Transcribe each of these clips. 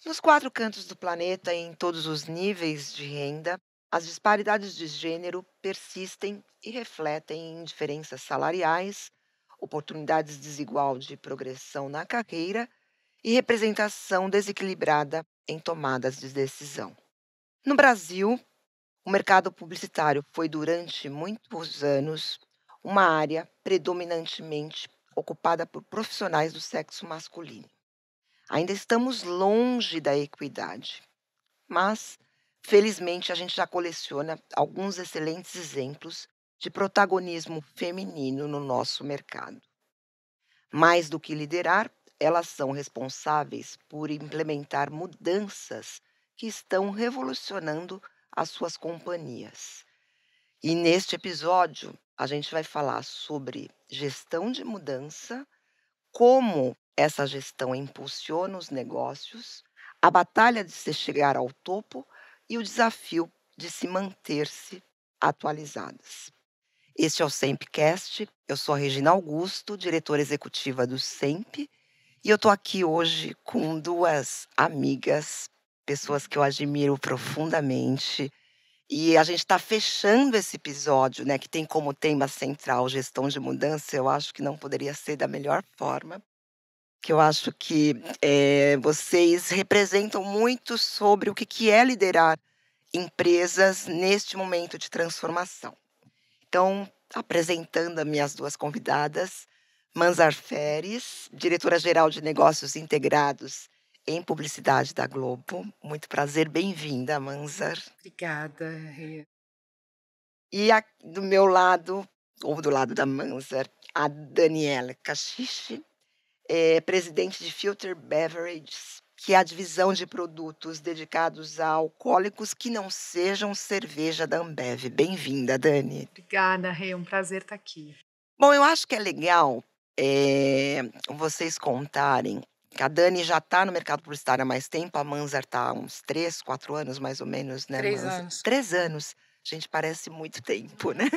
Nos quatro cantos do planeta, em todos os níveis de renda, as disparidades de gênero persistem e refletem em diferenças salariais, oportunidades desigual de progressão na carreira e representação desequilibrada em tomadas de decisão. No Brasil, o mercado publicitário foi durante muitos anos uma área predominantemente ocupada por profissionais do sexo masculino. Ainda estamos longe da equidade, mas felizmente a gente já coleciona alguns excelentes exemplos de protagonismo feminino no nosso mercado. Mais do que liderar, elas são responsáveis por implementar mudanças que estão revolucionando as suas companhias. E neste episódio, a gente vai falar sobre gestão de mudança, como essa gestão impulsiona os negócios, a batalha de se chegar ao topo e o desafio de se manter-se atualizadas. Este é o Sempcast, eu sou a Regina Augusto, diretora executiva do Semp, e eu estou aqui hoje com duas amigas, pessoas que eu admiro profundamente, e a gente está fechando esse episódio, né, que tem como tema central gestão de mudança, eu acho que não poderia ser da melhor forma, que eu acho que, vocês representam muito sobre o que é liderar empresas neste momento de transformação. Então, apresentando as minhas 2 convidadas, Manzar Feres, diretora-geral de Negócios Integrados em Publicidade da Globo. Muito prazer, bem-vinda, Manzar. Obrigada, Rê. E do meu lado, ou do lado da Manzar, a Daniela Cachiche, presidente de Filter Beverages, que é a divisão de produtos dedicados a alcoólicos que não sejam cerveja da Ambev. Bem-vinda, Dani. Obrigada, Rê, é um prazer estar aqui. Bom, eu acho que é legal, vocês contarem que a Dani já está no mercado publicitário há mais tempo, a Manzar está há uns 3, 4 anos mais ou menos, né, 3 Manzar? anos. 3 anos. Gente, parece muito tempo, né.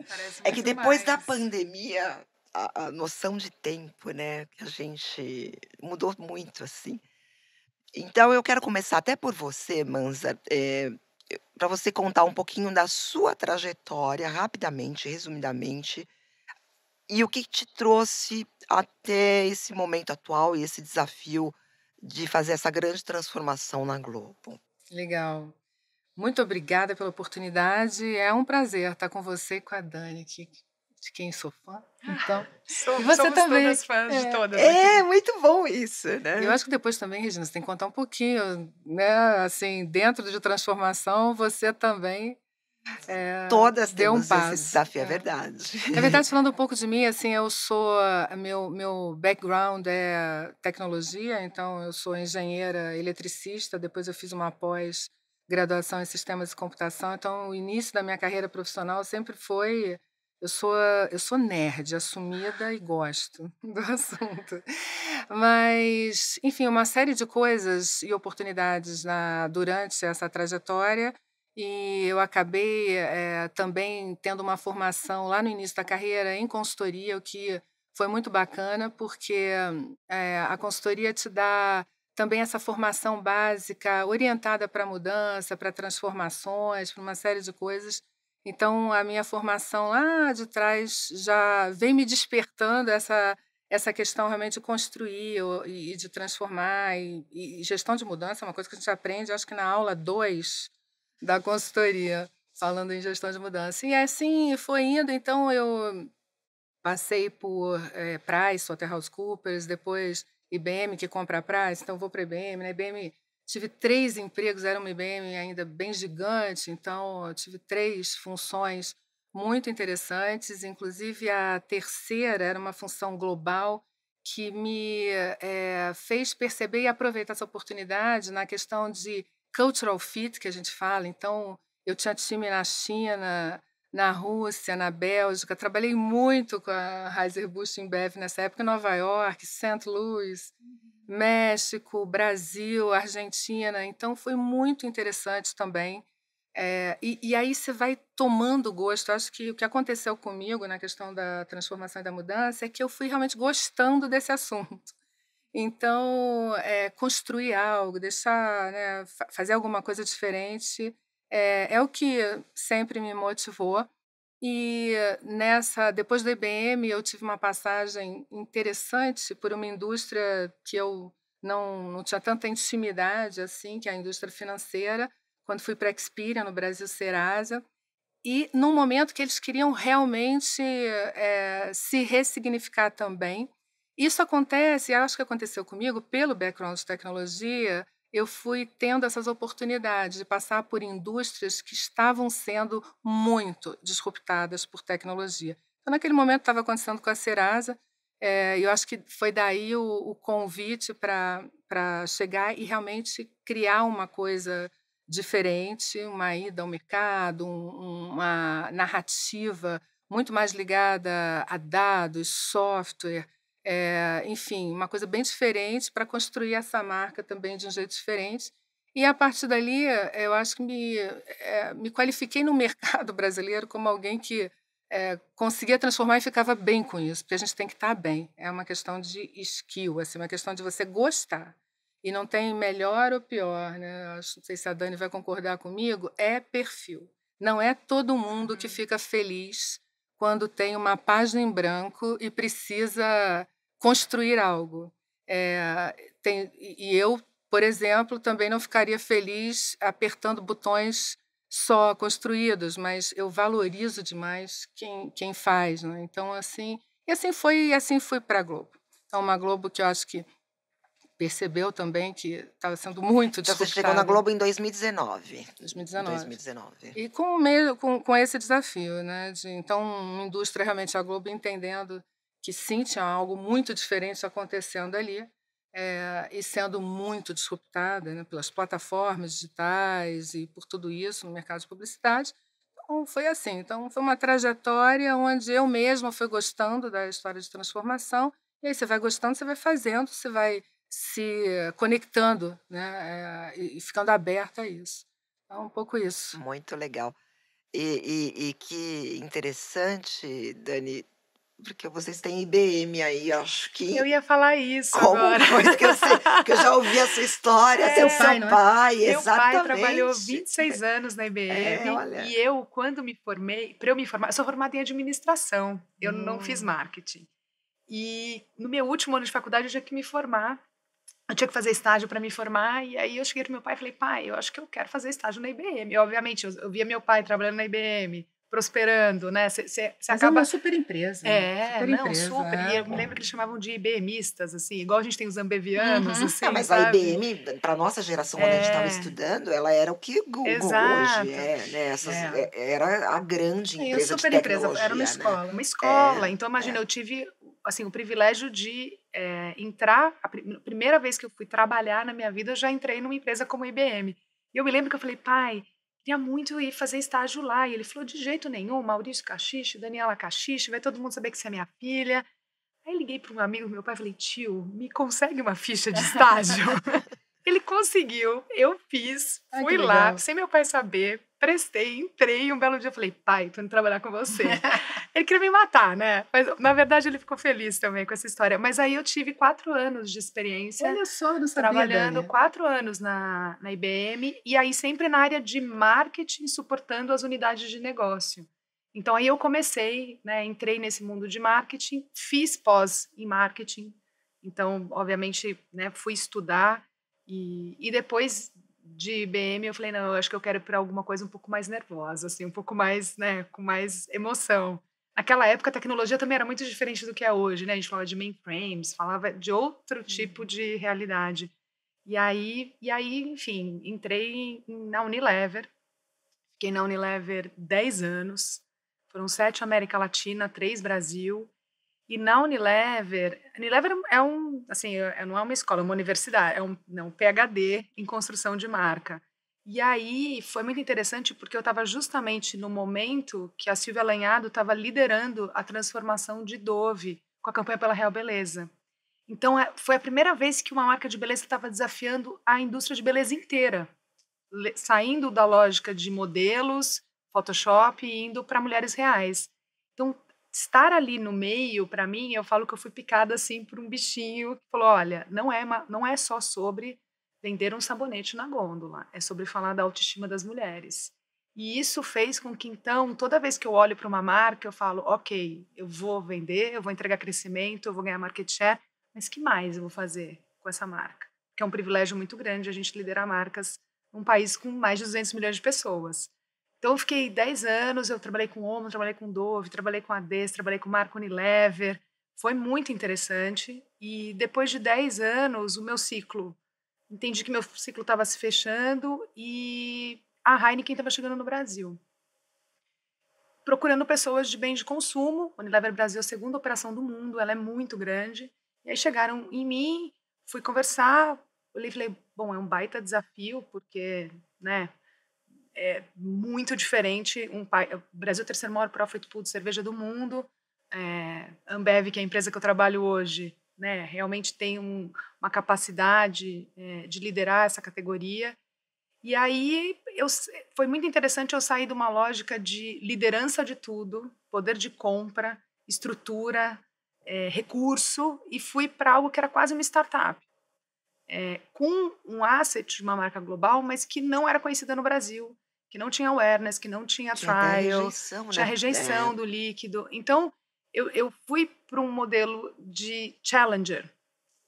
Parece É que muito depois da mais. pandemia, a noção de tempo, né, que a gente mudou muito, assim. Então eu quero começar até por você, Manzar, pra você contar um pouquinho da sua trajetória, rapidamente, resumidamente, e o que te trouxe até esse momento atual e esse desafio de fazer essa grande transformação na Globo? Legal. Muito obrigada pela oportunidade. É um prazer estar com você e com a Dani, de quem sou fã. Então, e você Somos também. todas fãs de É. todas É, aqui. muito bom isso, Eu né. acho que depois também, Regina, você tem que contar um pouquinho, né, assim, dentro de transformação, você também, Todas deu um temos esse passo. desafio, é É. verdade. Na verdade, falando um pouco de mim, assim, eu sou meu background é tecnologia, então eu sou engenheira eletricista, depois eu fiz uma pós-graduação em sistemas de computação, então o início da minha carreira profissional sempre foi eu sou nerd assumida e gosto do assunto. Mas, enfim, uma série de coisas e oportunidades durante essa trajetória e eu acabei, também tendo uma formação lá no início da carreira em consultoria, o que foi muito bacana, porque, a consultoria te dá também essa formação básica orientada para mudança, para transformações, para uma série de coisas. Então a minha formação lá de trás já vem me despertando essa questão realmente de construir e de transformar, e gestão de mudança é uma coisa que a gente aprende, acho que na aula 2 da consultoria, falando em gestão de mudança. E assim foi indo, então eu passei por, PricewaterhouseCoopers, depois IBM, que compra a Price, então vou para a IBM. Na IBM tive 3 empregos, era uma IBM ainda bem gigante, então eu tive 3 funções muito interessantes, inclusive a terceira era uma função global que me, fez perceber e aproveitar essa oportunidade na questão de cultural fit, que a gente fala. Então, eu tinha time na China, na Rússia, na Bélgica, trabalhei muito com a Anheuser-Busch InBev nessa época, em Nova York, Saint Louis, México, Brasil, Argentina, então foi muito interessante também. E aí você vai tomando gosto, acho que o que aconteceu comigo na questão da transformação e da mudança é que eu fui realmente gostando desse assunto. Então, construir algo, deixar, né, fazer alguma coisa diferente, é o que sempre me motivou. E depois da IBM, eu tive uma passagem interessante por uma indústria que eu não tinha tanta intimidade assim, que é a indústria financeira, quando fui para a Experian, no Brasil Serasa, e num momento que eles queriam realmente, se ressignificar também. Isso acontece, e acho que aconteceu comigo, pelo background de tecnologia, eu fui tendo essas oportunidades de passar por indústrias que estavam sendo muito disruptadas por tecnologia. Então, naquele momento, estava acontecendo com a Serasa, e eu acho que foi daí o convite para chegar e realmente criar uma coisa diferente, uma ida ao mercado, uma narrativa muito mais ligada a dados, software, enfim, uma coisa bem diferente para construir essa marca também de um jeito diferente. E a partir dali, eu acho que me qualifiquei no mercado brasileiro como alguém que conseguia transformar e ficava bem com isso, porque a gente tem que estar bem. É uma questão de skill, assim, uma questão de você gostar. E não tem melhor ou pior, né, acho não sei se a Dani vai concordar comigo, é perfil. Não é todo mundo que Uhum. fica feliz quando tem uma página em branco e precisa construir algo. Eu, por exemplo, também não ficaria feliz apertando botões só construídos, mas eu valorizo demais quem faz, né, então assim e assim fui para a Globo. Então uma Globo que eu acho que percebeu também que estava sendo muito Então você chegou na disruptada, Globo em 2019. Em 2019. 2019. E com o mesmo com esse desafio, né, de então uma indústria realmente a Globo entendendo que sim, tinha algo muito diferente acontecendo ali, e sendo muito disruptada, né, pelas plataformas digitais e por tudo isso no mercado de publicidade. Então foi assim, então foi uma trajetória onde eu mesma fui gostando da história de transformação, e aí você vai gostando, você vai fazendo, você vai se conectando, né, e ficando aberta a isso. Então um pouco isso. Muito legal. E que interessante, Dani, porque vocês têm IBM aí, acho Eu que ia falar isso como agora. foi? Porque eu sei que eu já ouvi essa história, Seu do seu pai, não é? pai, Meu pai trabalhou exatamente. 26 anos na IBM Olha. e eu, quando me formei, para eu me formar, eu sou formada em administração, eu não fiz Hum. marketing. E no meu último ano de faculdade eu tinha que me formar, eu tinha que fazer estágio para me formar, e aí eu cheguei pro meu pai e falei, pai, eu acho que eu quero fazer estágio na IBM. E, obviamente, eu via meu pai trabalhando na IBM, prosperando, né? Você Mas é uma acaba. super empresa, É, super não, empresa, super. E eu me lembro que eles chamavam de IBMistas, assim, igual a gente tem os ambevianos, Uhum. Ah, assim, mas a sabe? IBM, para nossa geração, quando a gente estava É, estudando, ela era o que Google hoje exato. é, né, É. era a grande Sim, a empresa de super empresa, era tecnologia, né. uma escola. É, Então, imagina, é. eu tive, assim, o privilégio de entrar, primeira vez que eu fui trabalhar na minha vida, eu já entrei numa empresa como a IBM. E eu me lembro que eu falei, pai, queria muito ir fazer estágio lá. E ele falou, de jeito nenhum, Maurício Cachiche, Daniela Cachiche, vai todo mundo saber que você é minha filha. Aí liguei para um amigo do meu pai e falei, tio, me consegue uma ficha de estágio? Ele conseguiu, eu fiz, Ai, que fui lá, legal. sem meu pai saber, prestei, entrei, e um belo dia eu falei, pai, tô indo trabalhar com você. Ele queria me matar, né? Mas, na verdade, ele ficou feliz também com essa história. Mas aí eu tive 4 anos de experiência Olha só, eu não sabia, trabalhando, Dani. 4 anos na IBM, e aí sempre na área de marketing, suportando as unidades de negócio. Então aí eu comecei, né, entrei nesse mundo de marketing, fiz pós em marketing, então obviamente, né, fui estudar e depois de IBM eu falei não, eu acho que eu quero ir para alguma coisa um pouco mais nervosa, assim, um pouco mais, né, com mais emoção. Naquela época a tecnologia também era muito diferente do que é hoje, né? A gente falava de mainframes, falava de outro tipo de realidade. E aí, enfim, entrei na Unilever, fiquei na Unilever 10 anos, foram 7 América Latina, 3 Brasil. E na Unilever, Unilever é assim, não é uma escola, é uma universidade, é um PhD em construção de marca. E aí foi muito interessante porque eu estava justamente no momento que a Silvia Lanhado estava liderando a transformação de Dove com a campanha pela Real Beleza. Então foi a primeira vez que uma marca de beleza estava desafiando a indústria de beleza inteira, saindo da lógica de modelos, Photoshop e indo para mulheres reais. Então estar ali no meio, para mim, eu falo que eu fui picada assim por um bichinho que falou: olha, não é só sobre vender um sabonete na gôndola, é sobre falar da autoestima das mulheres. E isso fez com que, então, toda vez que eu olho para uma marca, eu falo: ok, eu vou vender, eu vou entregar crescimento, eu vou ganhar market share, mas que mais eu vou fazer com essa marca? Que é um privilégio muito grande a gente liderar marcas num país com mais de 200 milhões de pessoas. Então, eu fiquei 10 anos, eu trabalhei com Omo, trabalhei com Dove, trabalhei com Ades, trabalhei com marca Unilever. Foi muito interessante. E depois de 10 anos, entendi que meu ciclo estava se fechando e a Heineken estava chegando no Brasil. Procurando pessoas de bens de consumo. A Unilever Brasil é a segunda operação do mundo, ela é muito grande. E aí chegaram em mim, fui conversar, olhei e falei, bom, é um baita desafio, porque, né, é muito diferente. O Brasil é o terceiro maior profit pool de cerveja do mundo. Ambev, que é a empresa que eu trabalho hoje, né, realmente tem uma capacidade de liderar essa categoria. E aí foi muito interessante eu sair de uma lógica de liderança de tudo, poder de compra, estrutura, recurso, e fui para algo que era quase uma startup. Com um asset de uma marca global, mas que não era conhecida no Brasil, que não tinha awareness, que não tinha Tinha até trial, rejeição, tinha né? rejeição do líquido. Então, eu fui para um modelo de challenger.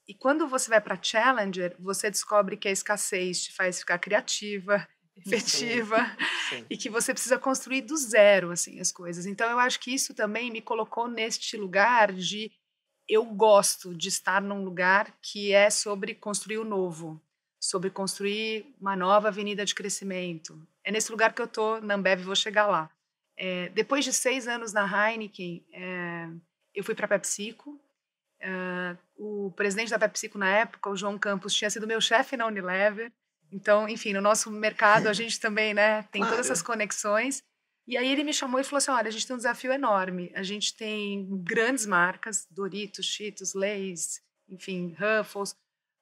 E quando você vai para challenger, você descobre que a escassez te faz ficar criativa, Sim, efetiva, sim. e que você precisa construir do zero assim as coisas. Então, eu acho que isso também me colocou neste lugar de eu gosto de estar num lugar que é sobre construir o novo, sobre construir uma nova avenida de crescimento. É nesse lugar que eu estou, na Ambev, vou chegar lá. Depois de 6 anos na Heineken, eu fui para a PepsiCo. O presidente da PepsiCo na época, o João Campos, tinha sido meu chefe na Unilever. Então, enfim, no nosso mercado a gente também, né, tem todas essas Claro. conexões. E aí ele me chamou e falou assim, olha, a gente tem um desafio enorme. A gente tem grandes marcas, Doritos, Cheetos, Lay's, enfim, Ruffles,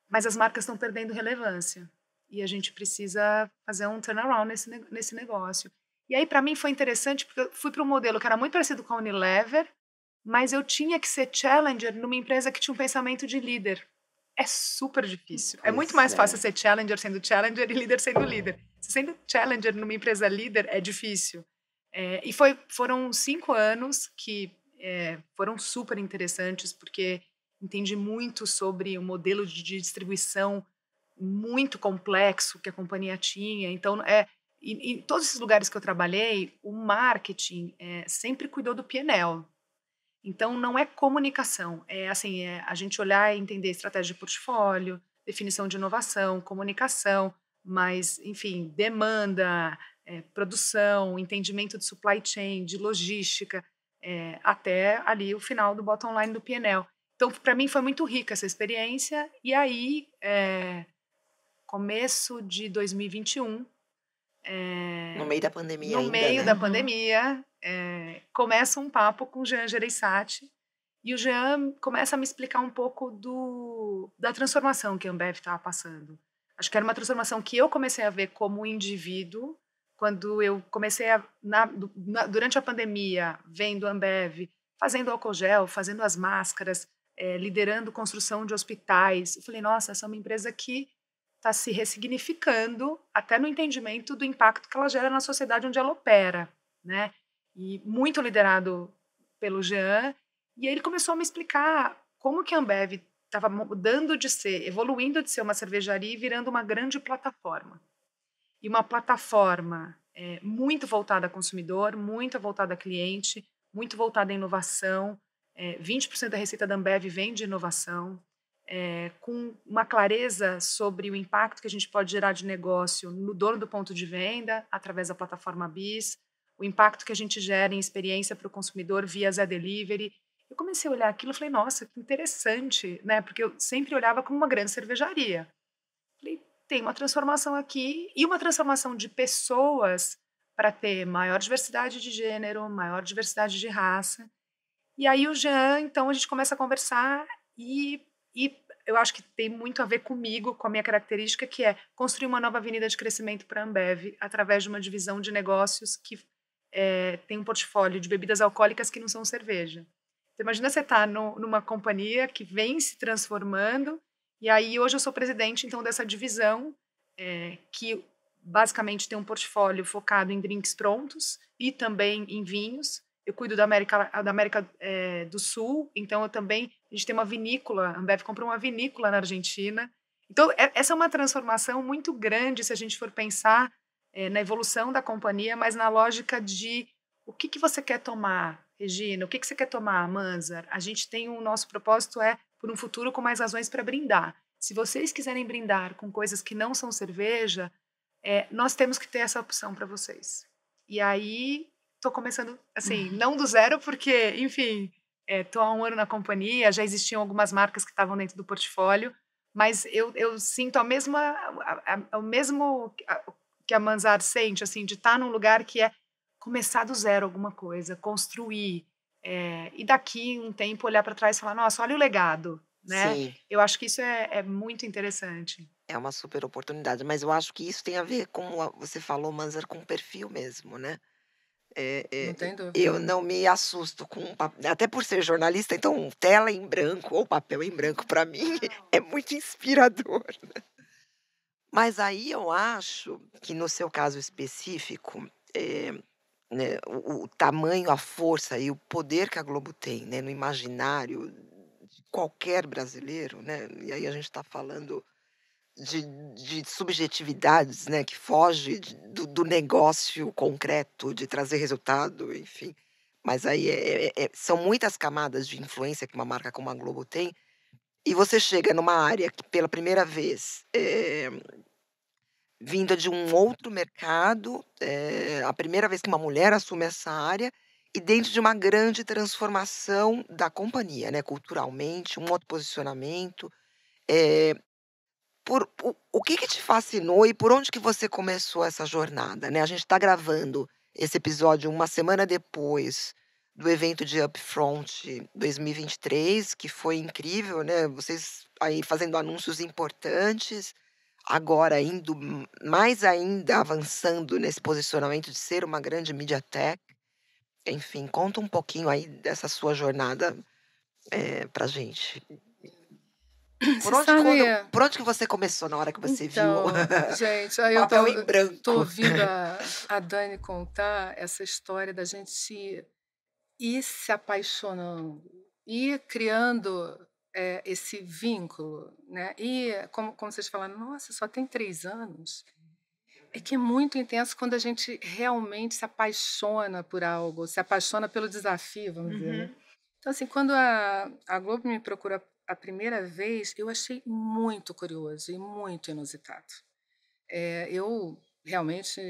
mas as marcas estão perdendo relevância. E a gente precisa fazer um turnaround nesse negócio. E aí, para mim, foi interessante, porque eu fui para um modelo que era muito parecido com a Unilever, mas eu tinha que ser challenger numa empresa que tinha um pensamento de líder. É super difícil. É muito Pois mais fácil é. ser challenger sendo challenger e líder sendo líder. Se sendo challenger numa empresa líder é difícil. E foram 5 anos que foram super interessantes, porque entendi muito sobre o modelo de distribuição muito complexo que a companhia tinha. Então, em todos esses lugares que eu trabalhei, o marketing sempre cuidou do P&L. Então, não é comunicação, é assim, a gente olhar e entender estratégia de portfólio, definição de inovação, comunicação, mas, enfim, demanda, produção, entendimento de supply chain, de logística, até ali o final do bottom line do P&L. Então, para mim foi muito rica essa experiência, e aí, começo de 2021, No meio da pandemia no ainda, meio da né? pandemia, começa um papo com o Jean Gereissati, e o Jean começa a me explicar um pouco da transformação que a Ambev estava passando. Acho que era uma transformação que eu comecei a ver como indivíduo, quando eu comecei durante a pandemia, vendo a Ambev fazendo álcool gel, fazendo as máscaras, liderando construção de hospitais. Eu falei, nossa, essa é uma empresa que está se ressignificando até no entendimento do impacto que ela gera na sociedade onde ela opera, né? E muito liderado pelo Jean. E aí ele começou a me explicar como que a Ambev estava mudando de ser, evoluindo de ser uma cervejaria e virando uma grande plataforma. E uma plataforma muito voltada a consumidor, muito voltada a cliente, muito voltada à inovação. 20% da receita da Ambev vem de inovação, com uma clareza sobre o impacto que a gente pode gerar de negócio no dono do ponto de venda, através da plataforma BIS, o impacto que a gente gera em experiência para o consumidor via Zé Delivery. Eu comecei a olhar aquilo e falei, nossa, que interessante, né? Porque eu sempre olhava como uma grande cervejaria. Falei, tem uma transformação aqui e uma transformação de pessoas para ter maior diversidade de gênero, maior diversidade de raça. E aí o Jean, então a gente começa a conversar e eu acho que tem muito a ver comigo, com a minha característica, que é construir uma nova avenida de crescimento para a Ambev através de uma divisão de negócios que tem um portfólio de bebidas alcoólicas que não são cerveja. Então, imagina você estar numa companhia que vem se transformando, e aí hoje eu sou presidente, então, dessa divisão, que basicamente tem um portfólio focado em drinks prontos e também em vinhos. Eu cuido da América do Sul, então a gente tem uma vinícola, a Ambev comprou uma vinícola na Argentina. Então, essa é uma transformação muito grande se a gente for pensar na evolução da companhia, mas na lógica de o que você quer tomar, Regina, o que você quer tomar, Manzar? A gente tem o nosso propósito por um futuro com mais razões para brindar. Se vocês quiserem brindar com coisas que não são cerveja, nós temos que ter essa opção para vocês. E aí, estou começando, assim, não do zero, porque, enfim, estou há 1 ano na companhia, já existiam algumas marcas que estavam dentro do portfólio, mas eu sinto o mesmo que a Manzar sente, assim, de estar num lugar que é começar do zero alguma coisa, construir, e daqui um tempo olhar para trás e falar, nossa, olha o legado, né? Sim, Eu acho que isso é muito interessante. é uma super oportunidade, mas eu acho que isso tem a ver com você falou, Manzar, com perfil mesmo, né. Não tem Eu dúvida. não me assusto com até por ser jornalista, então tela em branco ou papel em branco para mim é muito inspirador. Mas aí eu acho que no seu caso específico, né, o tamanho, a força e o poder que a Globo tem, né, no imaginário de qualquer brasileiro, né, e aí a gente está falando de subjetividades, né, que foge do negócio concreto, de trazer resultado, enfim. Mas aí são muitas camadas de influência que uma marca como a Globo tem, e você chega numa área que pela primeira vez, vinda de um outro mercado, a primeira vez que uma mulher assume essa área, e dentro de uma grande transformação da companhia, né, culturalmente, um outro posicionamento. Eh, o que que te fascinou e por onde que você começou essa jornada, né? A gente está gravando esse episódio uma semana depois do evento de Upfront 2023, que foi incrível, né, vocês aí fazendo anúncios importantes. Agora indo mais ainda avançando nesse posicionamento de ser uma grande media tech, enfim, conta um pouquinho aí dessa sua jornada, pra gente. Você sabe, Por onde que você começou na hora que você viu o então, gente, aí eu papel em tô branco? ouvindo a Dani contar essa história da gente ir se apaixonando, ir criando, esse vínculo, né, e como vocês falaram: "Nossa, só tem 3 anos". É que é muito intenso quando a gente realmente se apaixona por algo, se apaixona pelo desafio, vamos dizer, né. Uhum. Então, assim, quando a Globo me procurou a primeira vez, eu achei muito curioso e muito inusitado. Eu realmente,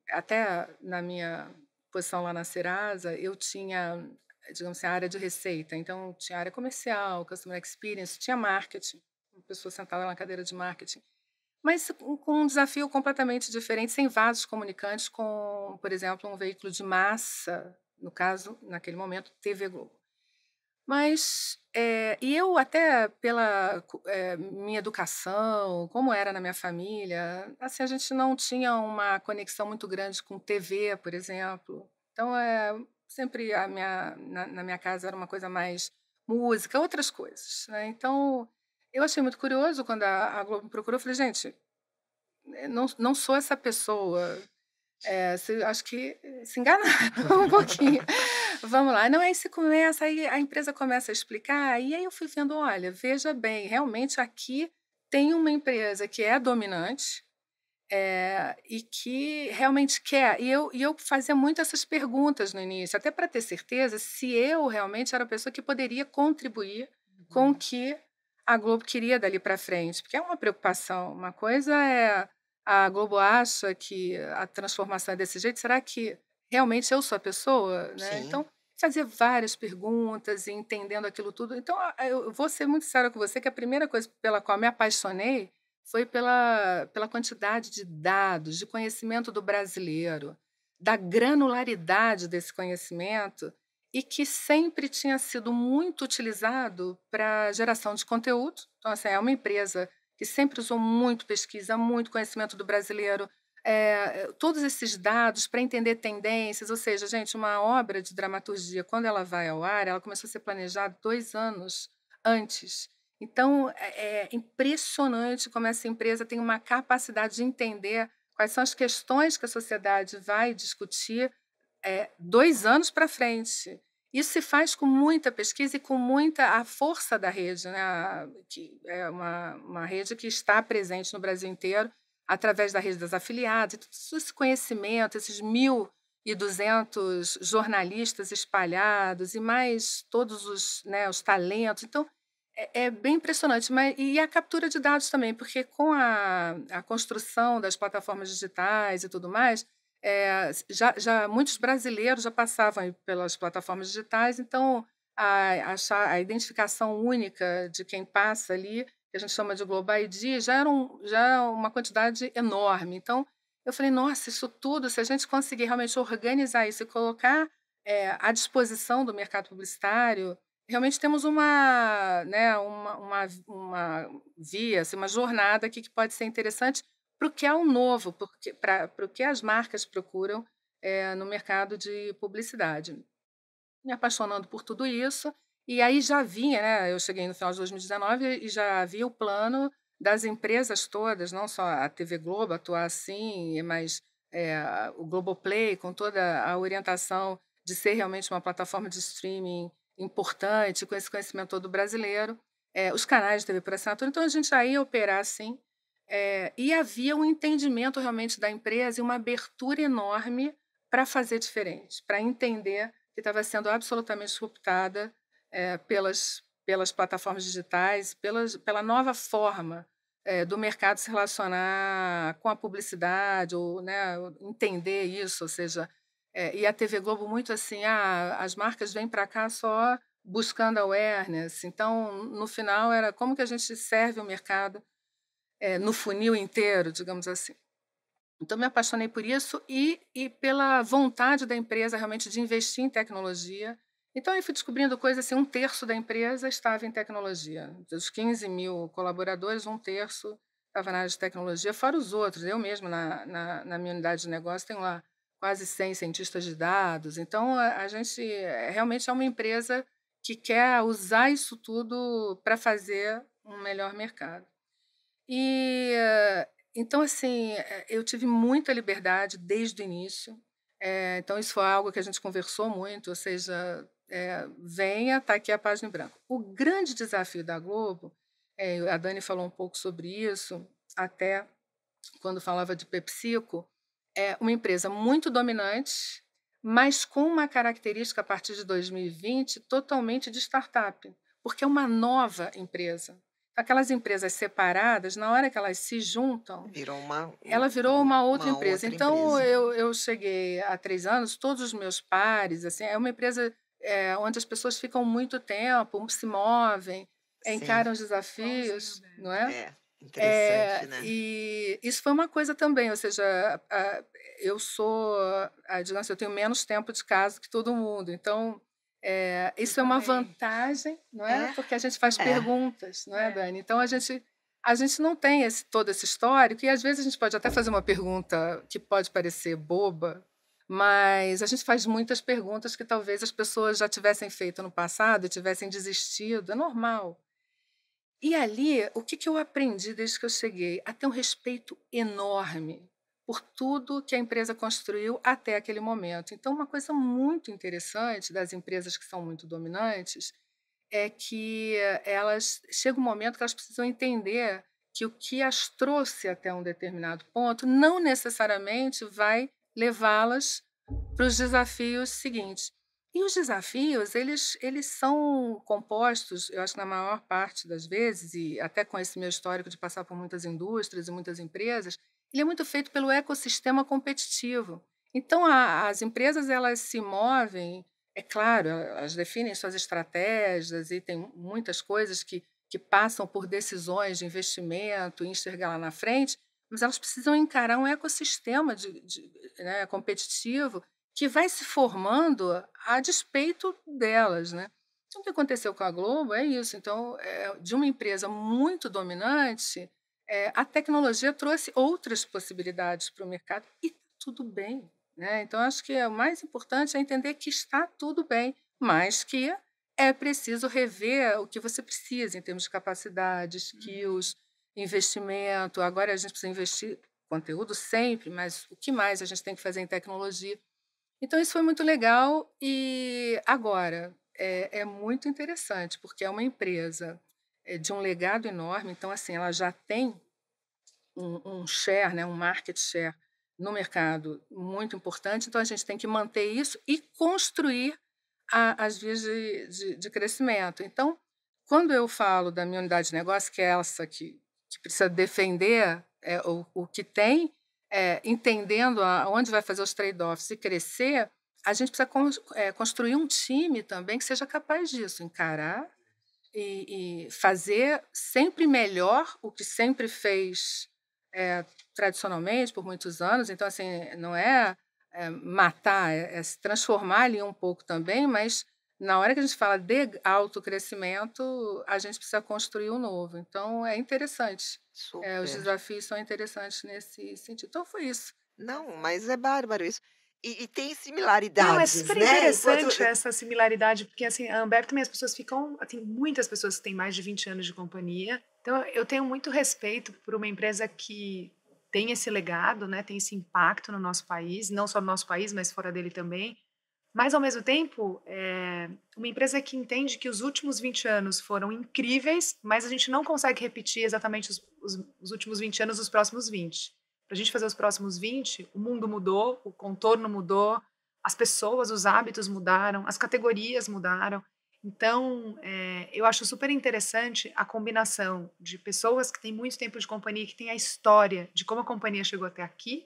até na minha posição lá na Serasa, eu tinha, digamos assim, a área de receita, então tinha área comercial, customer experience, tinha marketing, uma pessoa sentada na cadeira de marketing. Mas com um desafio completamente diferente, sem vasos comunicantes com, por exemplo, um veículo de massa, no caso, naquele momento, TV Globo. Mas, e eu até pela minha educação, como era na minha família, assim, a gente não tinha uma conexão muito grande com TV, por exemplo. Então, sempre na minha casa era uma coisa mais música, outras coisas, né. Então, eu achei muito curioso quando a Globo me procurou, eu falei: "Gente, não sou essa pessoa". Acho que se enganaram um pouquinho. Vamos lá. Não, aí você começa, aí a empresa começa a explicar, e aí eu fui vendo, olha, veja bem, realmente aqui tem uma empresa que é dominante, e que realmente quer. E eu fazia muito essas perguntas no início, até para ter certeza se eu realmente era a pessoa que poderia contribuir com o que a Globo queria dali para frente, porque é uma preocupação. Uma coisa é a Globo acha que a transformação é desse jeito, será que realmente eu sou a pessoa, né? Sim. Então, fazia várias perguntas e entendendo aquilo tudo. Então, eu vou ser muito sincera com você que a primeira coisa pela qual me apaixonei foi pela quantidade de dados, de conhecimento do brasileiro, da granularidade desse conhecimento e que sempre tinha sido muito utilizado para geração de conteúdo. Então, assim, é uma empresa que sempre usou muito pesquisa, muito conhecimento do brasileiro, todos esses dados para entender tendências, ou seja, gente, uma obra de dramaturgia, quando ela vai ao ar, ela começou a ser planejada 2 anos antes. Então, é impressionante como essa empresa tem uma capacidade de entender quais são as questões que a sociedade vai discutir 2 anos para frente. Isso se faz com muita pesquisa e com muita a força da rede, né, que é uma rede que está presente no Brasil inteiro, através da rede das afiliadas, e todo esse conhecimento, esses 1.200 jornalistas espalhados e mais todos os, né, os talentos. Então, é bem impressionante. E a captura de dados também, porque com a construção das plataformas digitais e tudo mais, já muitos brasileiros já passavam aí pelas plataformas digitais, então a identificação única de quem passa ali, que a gente chama de Global ID, já é uma quantidade enorme. Então, eu falei: "Nossa, isso tudo, se a gente conseguir realmente organizar isso e colocar, à disposição do mercado publicitário, realmente temos uma, né, uma via, assim, uma jornada aqui que pode ser interessante para o que é o novo, para o que as marcas procuram, no mercado de publicidade". Me apaixonando por tudo isso, e aí já vinha, né, eu cheguei no final de 2019 e já havia o plano das empresas todas, não só a TV Globo atuar assim, mas, o Globoplay com toda a orientação de ser realmente uma plataforma de streaming importante, com esse conhecimento todo brasileiro, os canais de TV por assinatura, então a gente já ia operar assim, e havia um entendimento realmente da empresa e uma abertura enorme para fazer diferente, para entender que estava sendo absolutamente disruptada, pelas plataformas digitais, pela nova forma, do mercado se relacionar com a publicidade ou, né, entender isso, ou seja, e a TV Globo muito assim: as marcas vêm para cá só buscando awareness, então, no final era como que a gente serve o mercado, no funil inteiro, digamos assim. Então, me apaixonei por isso e pela vontade da empresa realmente de investir em tecnologia. Então, eu fui descobrindo coisas assim, 1/3 da empresa estava em tecnologia. Dos 15.000 colaboradores, 1/3 estava na área de tecnologia, fora os outros. Eu mesma, na minha unidade de negócio, tenho lá quase 100 cientistas de dados. Então, a gente realmente é uma empresa que quer usar isso tudo para fazer um melhor mercado. E, então, assim, eu tive muita liberdade desde o início. Então isso foi algo que a gente conversou muito, ou seja, venha, está aqui a página em branco. O grande desafio da Globo, a Dani falou um pouco sobre isso, até quando falava de PepsiCo, é uma empresa muito dominante, mas com uma característica a partir de 2020 totalmente de startup, porque é uma nova empresa. Aquelas empresas separadas, na hora que elas se juntam, Virou uma ela virou uma outra uma empresa. outra Então, empresa. eu cheguei há 3 anos, todos os meus pares, assim, é uma empresa, onde as pessoas ficam muito tempo, se movem, Sim, encaram os Igualzinho, desafios, né? não é? interessante, né. E isso foi uma coisa também, ou seja, eu sou, digamos assim, eu tenho menos tempo de casa que todo mundo, então, Eu isso é uma também. vantagem, não é, É, porque a gente faz é. perguntas, não é, É, Dani? Então é. a gente não tem todo esse histórico e às vezes a gente pode até fazer uma pergunta que pode parecer boba, mas a gente faz muitas perguntas que talvez as pessoas já tivessem feito no passado e tivessem desistido, é normal. E ali, o que eu aprendi desde que eu cheguei? A ter um respeito enorme por tudo que a empresa construiu até aquele momento. Então, uma coisa muito interessante das empresas que são muito dominantes é que elas chega um momento que elas precisam entender que o que as trouxe até um determinado ponto não necessariamente vai levá-las para os desafios seguintes. E os desafios, eles são compostos, eu acho que na maior parte das vezes, e até com esse meu histórico de passar por muitas indústrias e muitas empresas, ele é muito feito pelo ecossistema competitivo. Então, as empresas elas se movem, é claro, elas definem suas estratégias e tem muitas coisas que passam por decisões de investimento, enxergar lá na frente, mas elas precisam encarar um ecossistema né, competitivo que vai se formando a despeito delas, né. Então o que aconteceu com a Globo é isso, então, de uma empresa muito dominante, a tecnologia trouxe outras possibilidades para o mercado e está tudo bem, né? Então, acho que o mais importante é entender que está tudo bem, mas que é preciso rever o que você precisa em termos de capacidade, skills, investimento. Agora a gente precisa investir conteúdo sempre, mas o que mais a gente tem que fazer em tecnologia? Então, isso foi muito legal e agora é muito interessante, porque é uma empresa de um legado enorme, então, assim, ela já tem um share, né, um market share no mercado muito importante, então a gente tem que manter isso e construir as vias de crescimento. Então, quando eu falo da minha unidade de negócio, que é essa que precisa defender o que tem, entendendo onde vai fazer os trade-offs e crescer, a gente precisa construir um time também que seja capaz disso, encarar e fazer sempre melhor o que sempre fez tradicionalmente por muitos anos. Então, assim, não matar, é se transformar ali um pouco também, mas na hora que a gente fala de autocrescimento, a gente precisa construir o novo. Então, é interessante. Os Super. desafios são interessantes nesse sentido. Então, foi isso. Não, mas é bárbaro isso. E tem Não, é similaridades, super né, enquanto interessante essa similaridade, porque assim, a Ambev também as pessoas ficam, tem muitas pessoas que têm mais de 20 anos de companhia. Então, eu tenho muito respeito por uma empresa que tem esse legado, né, tem esse impacto no nosso país, não só no nosso país, mas fora dele também. Mas, ao mesmo tempo, uma empresa que entende que os últimos 20 anos foram incríveis, mas a gente não consegue repetir exatamente os últimos 20 anos dos próximos 20. Para a gente fazer os próximos 20, o mundo mudou, o contorno mudou, as pessoas, os hábitos mudaram, as categorias mudaram. Então, eu acho super interessante a combinação de pessoas que têm muito tempo de companhia, que têm a história de como a companhia chegou até aqui,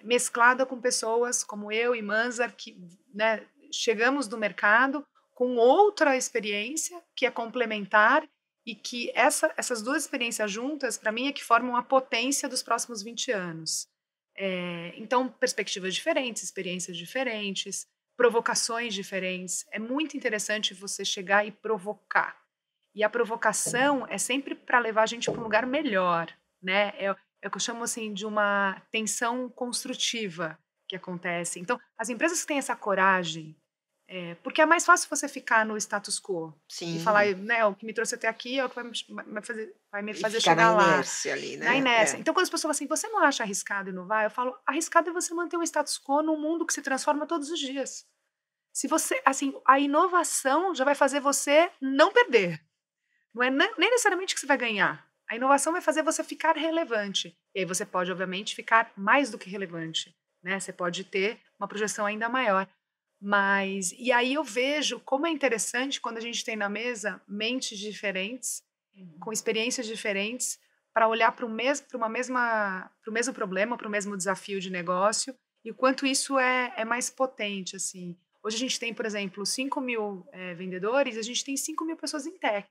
mesclada com pessoas como eu e Manzar, que, né, chegamos no mercado com outra experiência que é complementar e que essas duas experiências juntas, para mim, é que formam a potência dos próximos 20 anos. Então, perspectivas diferentes, experiências diferentes, provocações diferentes. É muito interessante você chegar e provocar. E a provocação é sempre para levar a gente para um lugar melhor, né? É o que eu chamo assim de uma tensão construtiva que acontece. Então, as empresas que têm essa coragem, porque é mais fácil você ficar no status quo e falar, sim, né, o que me trouxe até aqui é o que vai me e fazer ficar na chegar lá, inércia ali, na né. inércia. É. Então, quando as pessoas falam assim, você não acha arriscado inovar? Eu falo, arriscado é você manter o status quo num mundo que se transforma todos os dias. Se você, assim, a inovação já vai fazer você não perder. Não é nem necessariamente que você vai ganhar. A inovação vai fazer você ficar relevante. E aí você pode, obviamente, ficar mais do que relevante, né? Você pode ter uma projeção ainda maior. Mas, e aí eu vejo como é interessante quando a gente tem na mesa mentes diferentes, com experiências diferentes, para olhar para o mesmo problema, para o mesmo desafio de negócio, e o quanto isso é mais potente, assim. Hoje a gente tem, por exemplo, 5.000 vendedores, a gente tem 5.000 pessoas em tech,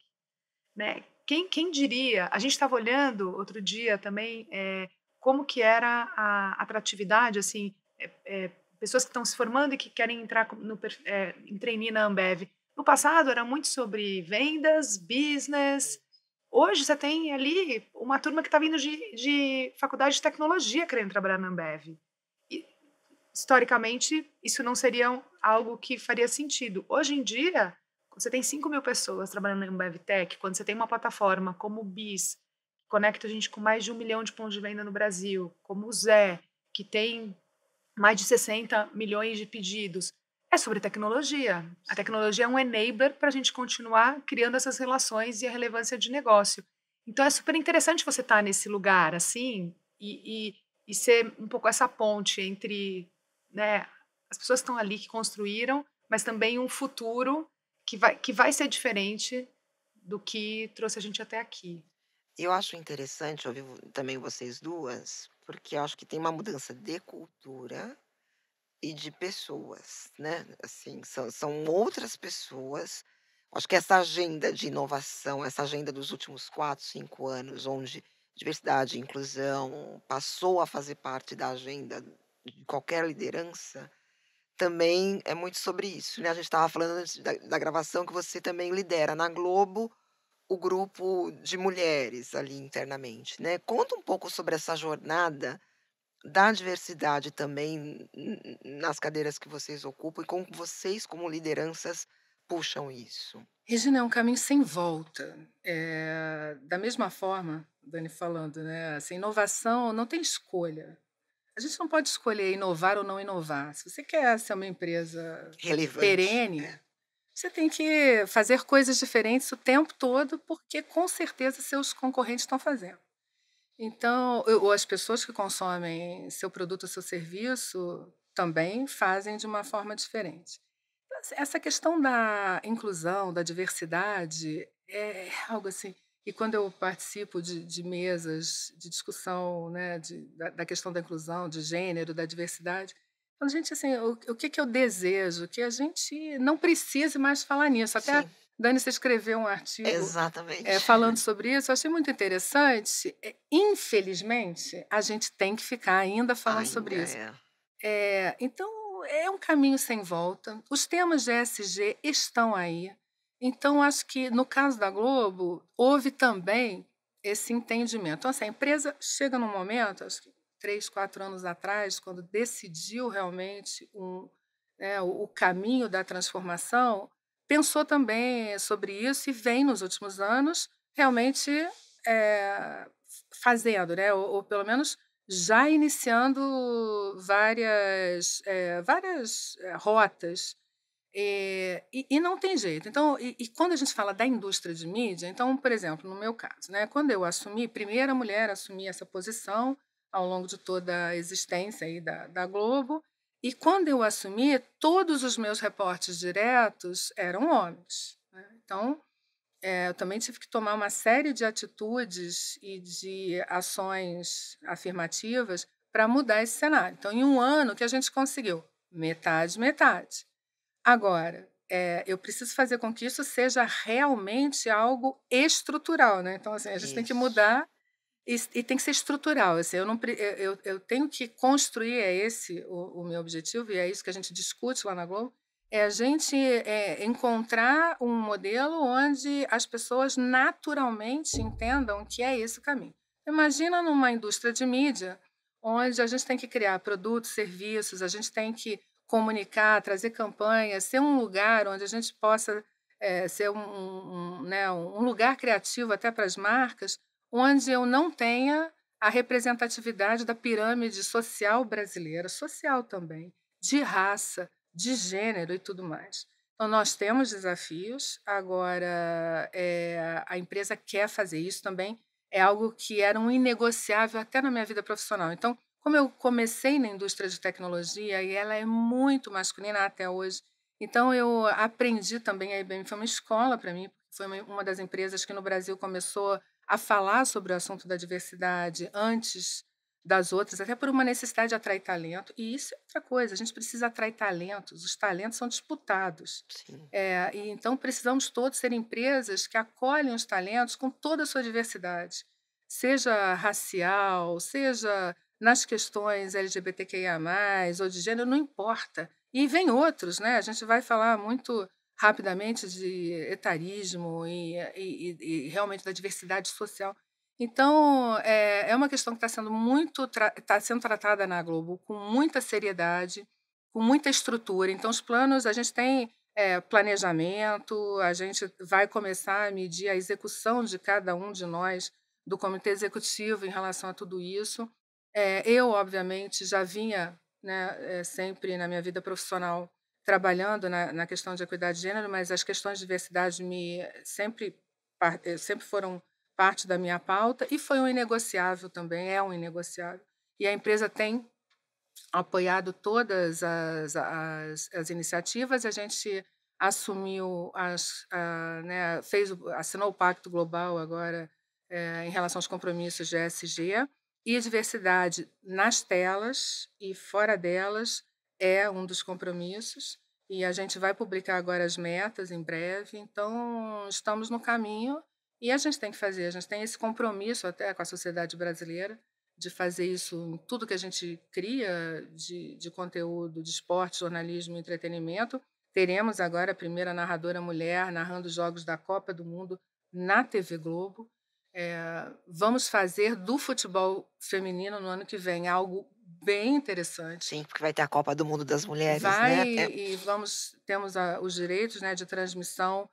né? Quem diria? A gente estava olhando outro dia também como que era a atratividade, assim, pessoas que estão se formando e que querem entrar em trainee na Ambev. No passado era muito sobre vendas, business. Hoje você tem ali uma turma que está vindo de faculdade de tecnologia querendo trabalhar na Ambev. E, historicamente, isso não seria algo que faria sentido. Hoje em dia, quando você tem 5.000 pessoas trabalhando na Ambev Tech, quando você tem uma plataforma como o BIS, que conecta a gente com mais de 1 milhão de pontos de venda no Brasil, como o Zé, que tem mais de 60 milhões de pedidos, é sobre tecnologia. A tecnologia é um enabler para a gente continuar criando essas relações e a relevância de negócio. Então é super interessante você estar nesse lugar assim e ser um pouco essa ponte entre, né, as pessoas que estão ali que construíram, mas também um futuro que vai ser diferente do que trouxe a gente até aqui. Eu acho interessante ouvir também vocês duas, porque eu acho que tem uma mudança de cultura e de pessoas, né, assim, são outras pessoas. Acho que essa agenda de inovação, essa agenda dos últimos 4, 5 anos, onde diversidade e inclusão passou a fazer parte da agenda de qualquer liderança, também é muito sobre isso, né. A gente estava falando antes da gravação que você também lidera na Globo o grupo de mulheres ali internamente, né. Conta um pouco sobre essa jornada da diversidade também nas cadeiras que vocês ocupam e como vocês, como lideranças, puxam isso. Regina, é um caminho sem volta. Da mesma forma, Dani falando, né, assim, inovação não tem escolha. A gente não pode escolher inovar ou não inovar. Se você quer ser uma empresa Relevante. perene, você tem que fazer coisas diferentes o tempo todo, porque com certeza seus concorrentes estão fazendo. Então, ou as pessoas que consomem seu produto ou seu serviço também fazem de uma forma diferente. Então, assim, essa questão da inclusão, da diversidade, é algo assim. E quando eu participo de mesas de discussão, né, da questão da inclusão, de gênero, da diversidade, a gente, assim, o que que eu desejo? Que a gente não precise mais falar nisso. Até, Sim, Dani, você escreveu um artigo exatamente. falando sobre isso, eu achei muito interessante. Infelizmente, a gente tem que ficar ainda falando sobre Ainda isso. é. Então, é um caminho sem volta. Os temas de ESG estão aí. Então, acho que no caso da Globo, houve também esse entendimento. Então, assim, a empresa chega num momento, acho que 3, 4 anos atrás, quando decidiu realmente o caminho da transformação, pensou também sobre isso e vem nos últimos anos realmente eh, fazendo, né? Ou pelo menos já iniciando várias rotas, e não tem jeito. Então, e quando a gente fala da indústria de mídia, então, por exemplo, no meu caso, né, quando eu assumi, primeira mulher a assumir essa posição ao longo de toda a existência aí da Globo, e quando eu assumi, todos os meus reportes diretos eram homens, né? Então, eu também tive que tomar uma série de atitudes e de ações afirmativas para mudar esse cenário. Então, em um ano que a gente conseguiu metade, metade. Agora, eu preciso fazer com que isso seja realmente algo estrutural, né? Então, assim, a gente tem que Isso. mudar e tem que ser estrutural. Assim, eu, não, eu tenho que construir, é esse o meu objetivo, e é isso que a gente discute lá na Globo, é a gente encontrar um modelo onde as pessoas naturalmente entendam que é esse o caminho. Imagina numa indústria de mídia, onde a gente tem que criar produtos, serviços, a gente tem que comunicar, trazer campanhas, ser um lugar onde a gente possa ser um lugar criativo até para as marcas, onde eu não tenha a representatividade da pirâmide social brasileira, social também, de raça, de gênero e tudo mais. Então, nós temos desafios, agora a empresa quer fazer isso também, é algo que era um inegociável até na minha vida profissional. Então, como eu comecei na indústria de tecnologia e ela é muito masculina até hoje, então eu aprendi também, a IBM foi uma escola para mim, foi uma das empresas que no Brasil começou a falar sobre o assunto da diversidade antes das outras, até por uma necessidade de atrair talento. E isso é outra coisa, a gente precisa atrair talentos, os talentos são disputados. Sim. E então precisamos todos ser empresas que acolhem os talentos com toda a sua diversidade, seja racial, seja nas questões LGBTQIA+, ou de gênero, não importa. E vem outros, né? A gente vai falar muito rapidamente de etarismo e realmente da diversidade social. Então, é uma questão que está sendo tratada na Globo com muita seriedade, com muita estrutura. Então, os planos, a gente tem planejamento, a gente vai começar a medir a execução de cada um de nós, do comitê executivo, em relação a tudo isso. Eu, obviamente, já vinha, né, sempre na minha vida profissional trabalhando na questão de equidade de gênero, mas as questões de diversidade sempre foram parte da minha pauta e foi um inegociável também, é um inegociável. E a empresa tem apoiado todas as iniciativas, a gente assumiu, né, assinou o Pacto Global agora em relação aos compromissos de ESG, e diversidade nas telas e fora delas é um dos compromissos, e a gente vai publicar agora as metas em breve, então estamos no caminho e a gente tem que fazer, a gente tem esse compromisso até com a sociedade brasileira de fazer isso em tudo que a gente cria de conteúdo, de esporte, jornalismo e entretenimento. Teremos agora a primeira narradora mulher narrando os jogos da Copa do Mundo na TV Globo. Vamos fazer do futebol feminino no ano que vem algo bem interessante. Sim, porque vai ter a Copa do Mundo das Mulheres, Vai né? e temos os direitos, né, de transmissão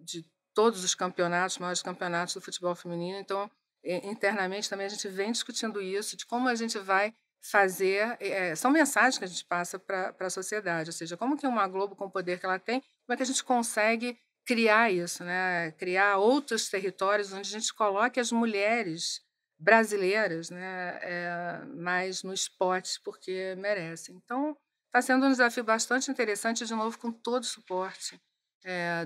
de todos os campeonatos, maiores campeonatos do futebol feminino. Então, internamente também a gente vem discutindo isso, de como a gente vai fazer. São mensagens que a gente passa para a sociedade, ou seja, como que uma Globo, com o poder que ela tem, como é que a gente consegue criar isso, né? Criar outros territórios onde a gente coloque as mulheres brasileiras, né, mais no esporte, porque merecem. Então, está sendo um desafio bastante interessante, de novo, com todo o suporte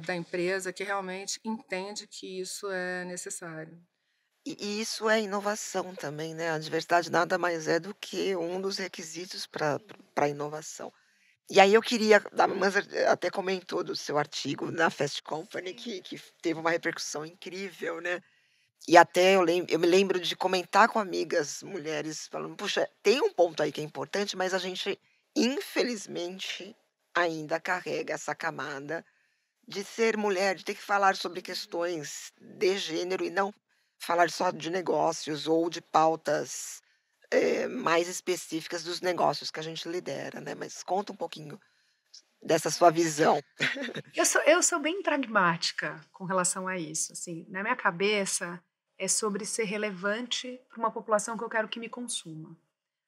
da empresa, que realmente entende que isso é necessário. E isso é inovação também, né? A diversidade nada mais é do que um dos requisitos para a inovação. E aí eu queria, mas até comentou do seu artigo na Fast Company que teve uma repercussão incrível, né? E até eu me lembro de comentar com amigas mulheres, falando: puxa, tem um ponto aí que é importante, mas a gente, infelizmente, ainda carrega essa camada de ser mulher, de ter que falar sobre questões de gênero e não falar só de negócios ou de pautas mais específicas dos negócios que a gente lidera, né? Mas conta um pouquinho dessa sua visão. Eu sou bem pragmática com relação a isso. Assim, na minha cabeça, é sobre ser relevante para uma população que eu quero que me consuma.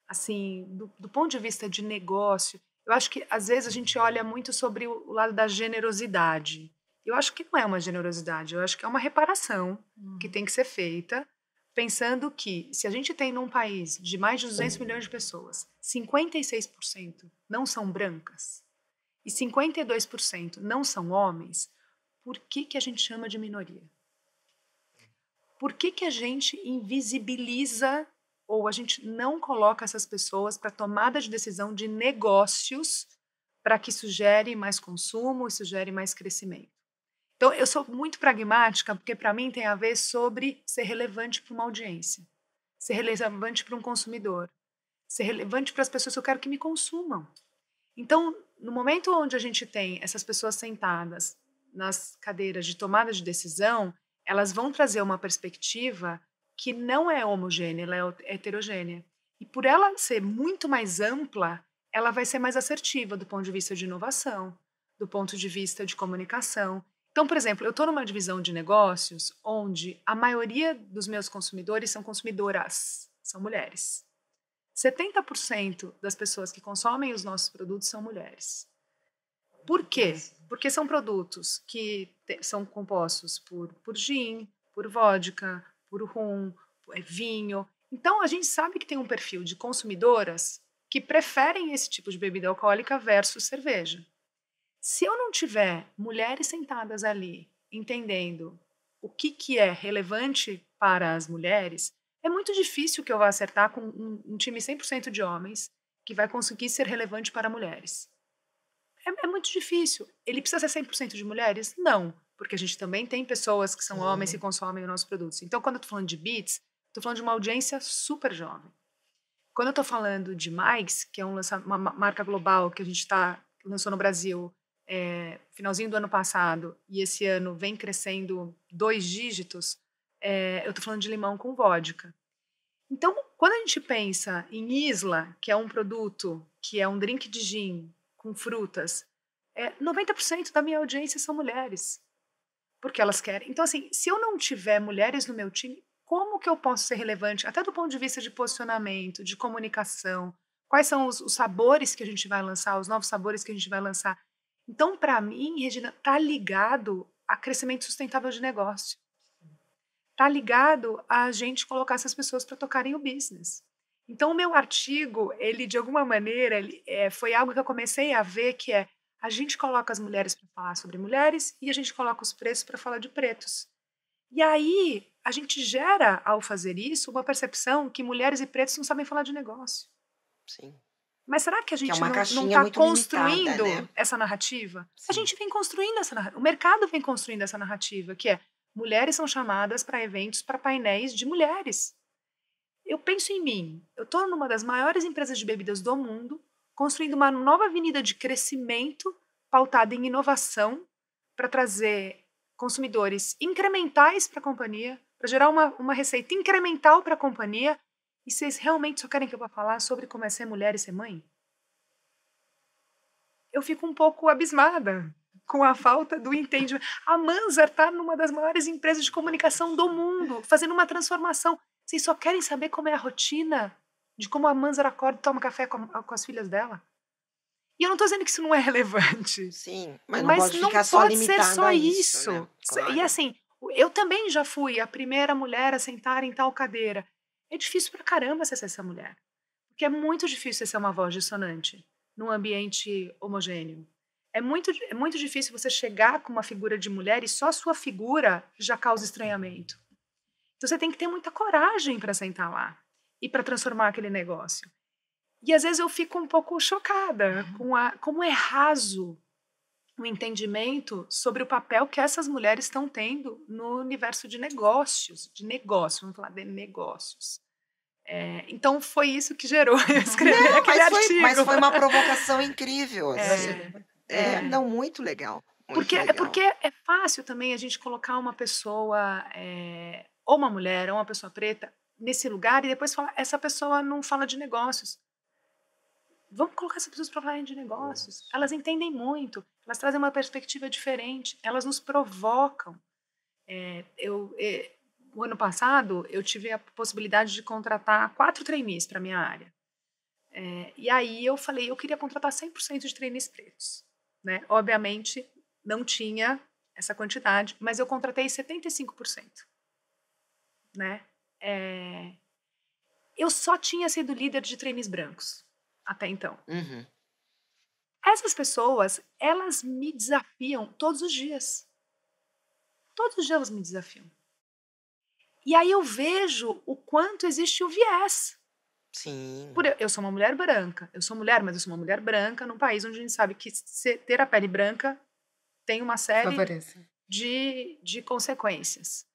Assim, do ponto de vista de negócio, eu acho que às vezes a gente olha muito sobre o lado da generosidade. Eu acho que não é uma generosidade, eu acho que é uma reparação que tem que ser feita, pensando que se a gente tem num país de mais de 200 milhões de pessoas, 56% não são brancas e 52% não são homens, por que que a gente chama de minoria? Por que que a gente invisibiliza ou a gente não coloca essas pessoas para tomada de decisão de negócios para que isso gere mais consumo, isso gere mais crescimento? Então, eu sou muito pragmática, porque para mim tem a ver sobre ser relevante para uma audiência, ser relevante para um consumidor, ser relevante para as pessoas que eu quero que me consumam. Então, no momento onde a gente tem essas pessoas sentadas nas cadeiras de tomada de decisão, elas vão trazer uma perspectiva que não é homogênea, ela é heterogênea. E por ela ser muito mais ampla, ela vai ser mais assertiva do ponto de vista de inovação, do ponto de vista de comunicação. Então, por exemplo, eu estou numa divisão de negócios onde a maioria dos meus consumidores são consumidoras, são mulheres. 70% das pessoas que consomem os nossos produtos são mulheres. Por quê? Porque são produtos que são compostos por gin, por vodka, por rum, vinho. Então, a gente sabe que tem um perfil de consumidoras que preferem esse tipo de bebida alcoólica versus cerveja. Se eu não tiver mulheres sentadas ali entendendo o que é relevante para as mulheres, é muito difícil que eu vá acertar com um time 100% de homens que vai conseguir ser relevante para mulheres. É muito difícil. Ele precisa ser 100% de mulheres? Não, porque a gente também tem pessoas que são homens que consomem os nossos produtos. Então, quando eu estou falando de Beats, estou falando de uma audiência super jovem. Quando eu estou falando de Mike's, que é uma marca global que a gente lançou no Brasil finalzinho do ano passado, e esse ano vem crescendo 2 dígitos, eu estou falando de limão com vodka. Então, quando a gente pensa em Isla, que é um produto, que é um drink de gin com frutas, 90% da minha audiência são mulheres, porque elas querem. Então, assim, se eu não tiver mulheres no meu time, como que eu posso ser relevante, até do ponto de vista de posicionamento, de comunicação? Quais são os sabores que a gente vai lançar, os novos sabores que a gente vai lançar? Então, para mim, Regina, está ligado a crescimento sustentável de negócio. Está ligado a gente colocar essas pessoas para tocarem o business. Então, o meu artigo, ele, de alguma maneira, foi algo que eu comecei a ver, que a gente coloca as mulheres para falar sobre mulheres e a gente coloca os pretos para falar de pretos. E aí, a gente gera, ao fazer isso, uma percepção que mulheres e pretos não sabem falar de negócio. Sim. Mas será que a Que é gente uma não caixinha está muito limitada, construindo né? essa narrativa? A Sim. gente vem construindo essa narrativa. O mercado vem construindo essa narrativa, que é mulheres são chamadas para eventos, para painéis de mulheres. Eu penso em mim. Eu estou numa das maiores empresas de bebidas do mundo, construindo uma nova avenida de crescimento pautada em inovação para trazer consumidores incrementais para a companhia, para gerar uma receita incremental para a companhia, e vocês realmente só querem que eu vá falar sobre como é ser mulher e ser mãe? Eu fico um pouco abismada com a falta do entendimento. A Manzar está numa das maiores empresas de comunicação do mundo, fazendo uma transformação. Vocês só querem saber como é a rotina de como a Manzar acorda e toma café com as filhas dela? E eu não estou dizendo que isso não é relevante, Sim, mas não mas pode não ficar só pode ser limitado só a isso, né? isso. E Claro. assim, eu também já fui a primeira mulher a sentar em tal cadeira. É difícil pra caramba você ser essa mulher. Porque é muito difícil você ser uma voz dissonante num ambiente homogêneo. É muito difícil você chegar com uma figura de mulher e só a sua figura já causa estranhamento. Então você tem que ter muita coragem para sentar lá e para transformar aquele negócio. E às vezes eu fico um pouco chocada com como é raso o entendimento sobre o papel que essas mulheres estão tendo no universo de negócios, vamos falar de negócios. Então foi isso que gerou eu escrever aquele artigo. Mas foi uma provocação incrível, assim. Não, muito legal. Porque é fácil também a gente colocar uma pessoa, ou uma mulher, ou uma pessoa preta, nesse lugar e depois falar, essa pessoa não fala de negócios. Vamos colocar essas pessoas para falarem de negócios. Elas entendem muito, elas trazem uma perspectiva diferente, elas nos provocam. O ano passado, eu tive a possibilidade de contratar 4 trainees para a minha área. E aí eu falei, eu queria contratar 100% de trainees pretos. Né? Obviamente, não tinha essa quantidade, mas eu contratei 75%. Né? Eu só tinha sido líder de trainees brancos até então. Uhum. Essas pessoas, elas me desafiam todos os dias. Todos os dias elas me desafiam. E aí eu vejo o quanto existe o viés. Sim. Eu sou uma mulher branca. Eu sou mulher, mas eu sou uma mulher branca num país onde a gente sabe que ter a pele branca tem uma série de consequências.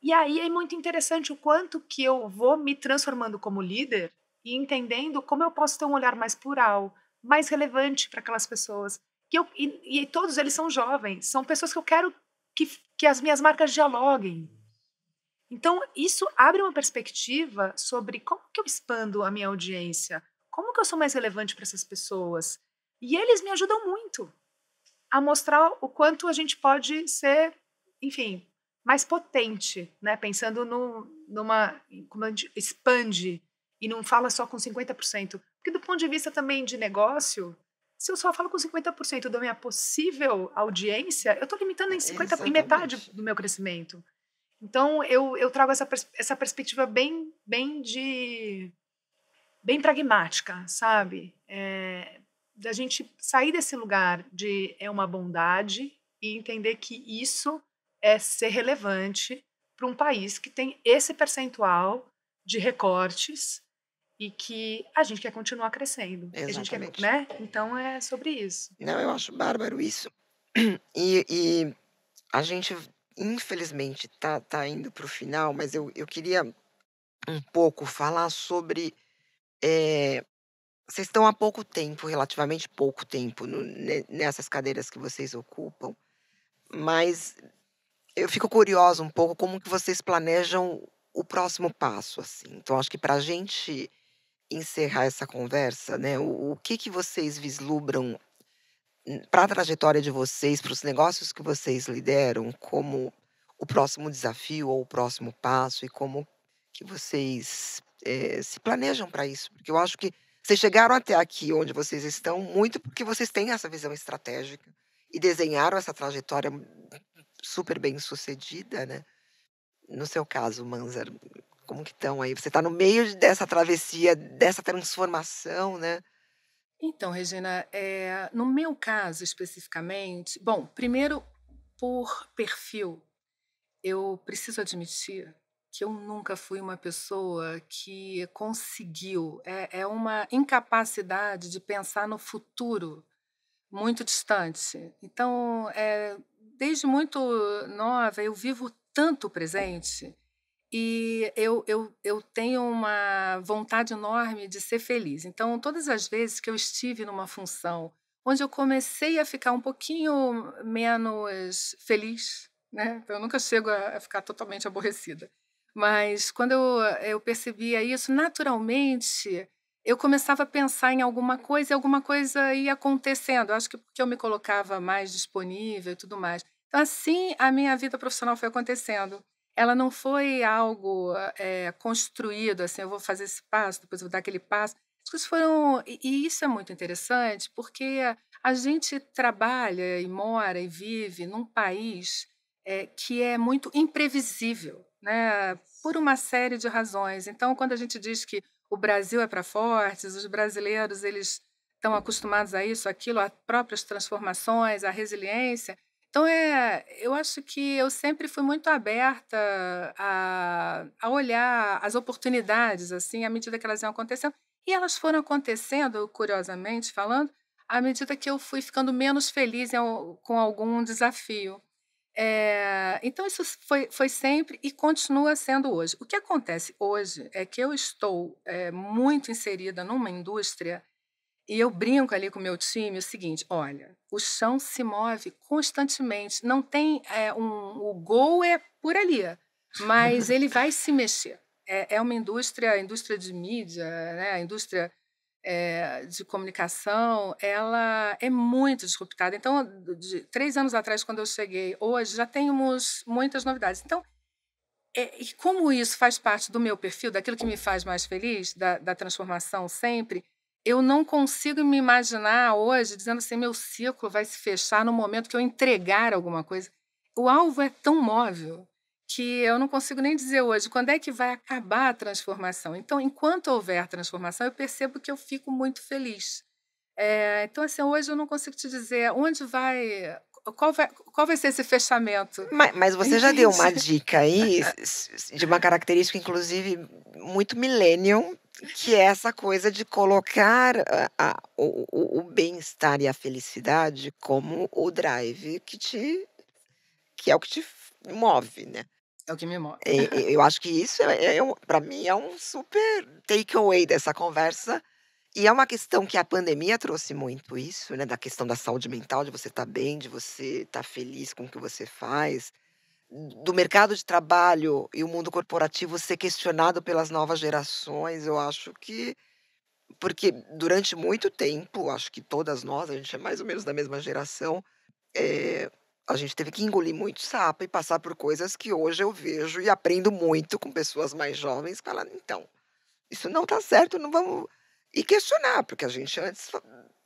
E aí é muito interessante o quanto que eu vou me transformando como líder e entendendo como eu posso ter um olhar mais plural, mais relevante para aquelas pessoas. E todos eles são jovens, são pessoas que eu quero que as minhas marcas dialoguem. Então, isso abre uma perspectiva sobre como que eu expando a minha audiência, como que eu sou mais relevante para essas pessoas. E eles me ajudam muito a mostrar o quanto a gente pode ser, enfim, mais potente, né? Pensando como a gente expande e não fala só com 50%. Porque do ponto de vista também de negócio, se eu só falo com 50% da minha possível audiência, eu estou limitando em metade do meu crescimento. Então, eu trago essa perspectiva bem pragmática, sabe? Da gente sair desse lugar de uma bondade e entender que isso é ser relevante para um país que tem esse percentual de recortes e que a gente quer continuar crescendo. Exatamente. Né? Então, é sobre isso. Não, eu acho bárbaro isso. E a gente, infelizmente, tá indo para o final, mas eu queria um pouco falar sobre... vocês estão há pouco tempo, relativamente pouco tempo, nessas cadeiras que vocês ocupam, mas eu fico curiosa um pouco como que vocês planejam o próximo passo, assim. Então acho que para a gente encerrar essa conversa, né, o que vocês vislumbram para a trajetória de vocês, para os negócios que vocês lideram, como o próximo desafio ou o próximo passo, e como que vocês se planejam para isso? Porque eu acho que vocês chegaram até aqui onde vocês estão muito porque vocês têm essa visão estratégica e desenharam essa trajetória super bem sucedida, né? No seu caso, Manzar, como que estão aí? Você está no meio dessa travessia, dessa transformação, né? Então, Regina, no meu caso especificamente, bom, primeiro, por perfil, eu preciso admitir que eu nunca fui uma pessoa que conseguiu, é uma incapacidade de pensar no futuro muito distante. Então, desde muito nova, eu vivo tanto o presente e eu tenho uma vontade enorme de ser feliz. Então, todas as vezes que eu estive numa função onde eu comecei a ficar um pouquinho menos feliz, né? Então, eu nunca chego a ficar totalmente aborrecida. Mas quando eu percebia isso, naturalmente, eu começava a pensar em alguma coisa e alguma coisa ia acontecendo. Acho que porque eu me colocava mais disponível e tudo mais. Então, assim, a minha vida profissional foi acontecendo. Ela não foi algo construído, assim, eu vou fazer esse passo, depois eu vou dar aquele passo. As coisas foram. E isso é muito interessante, porque a gente trabalha e mora e vive num país que é muito imprevisível, né? Por uma série de razões. Então, quando a gente diz que o Brasil é para fortes, os brasileiros eles estão acostumados a isso, aquilo, a próprias transformações, a resiliência. Então, eu acho que eu sempre fui muito aberta a olhar as oportunidades, assim, à medida que elas iam acontecendo. E elas foram acontecendo, curiosamente falando, à medida que eu fui ficando menos feliz com algum desafio. Então, isso foi sempre e continua sendo hoje. O que acontece hoje é que eu estou muito inserida numa indústria e eu brinco ali com o meu time o seguinte: olha, o chão se move constantemente, não tem o gol é por ali, mas ele vai se mexer. É uma indústria, a indústria de mídia, né, a indústria de comunicação, ela é muito disruptada. Então, de 3 anos atrás, quando eu cheguei, hoje já temos muitas novidades. Então, e como isso faz parte do meu perfil, daquilo que me faz mais feliz, da transformação sempre, eu não consigo me imaginar hoje dizendo assim, meu ciclo vai se fechar no momento que eu entregar alguma coisa. O alvo é tão móvel que eu não consigo nem dizer hoje quando é que vai acabar a transformação. Então, enquanto houver transformação, eu percebo que eu fico muito feliz. Então, assim, hoje eu não consigo te dizer onde vai, qual vai ser esse fechamento. Mas você já deu uma Entende? dica aí de uma característica, inclusive, muito millennial, que é essa coisa de colocar o bem-estar e a felicidade como o drive que é o que te move, né. É o que me move. Eu acho que isso para mim é um super takeaway dessa conversa, e é uma questão que a pandemia trouxe muito isso, né, da questão da saúde mental, de você estar bem, de você estar feliz com o que você faz, do mercado de trabalho e o mundo corporativo ser questionado pelas novas gerações. Eu acho que porque durante muito tempo, acho que todas nós, a gente é mais ou menos da mesma geração, eh, a gente teve que engolir muito sapo e passar por coisas que hoje eu vejo e aprendo muito com pessoas mais jovens, falando: "Então, isso não está certo, não vamos", e questionar, porque a gente antes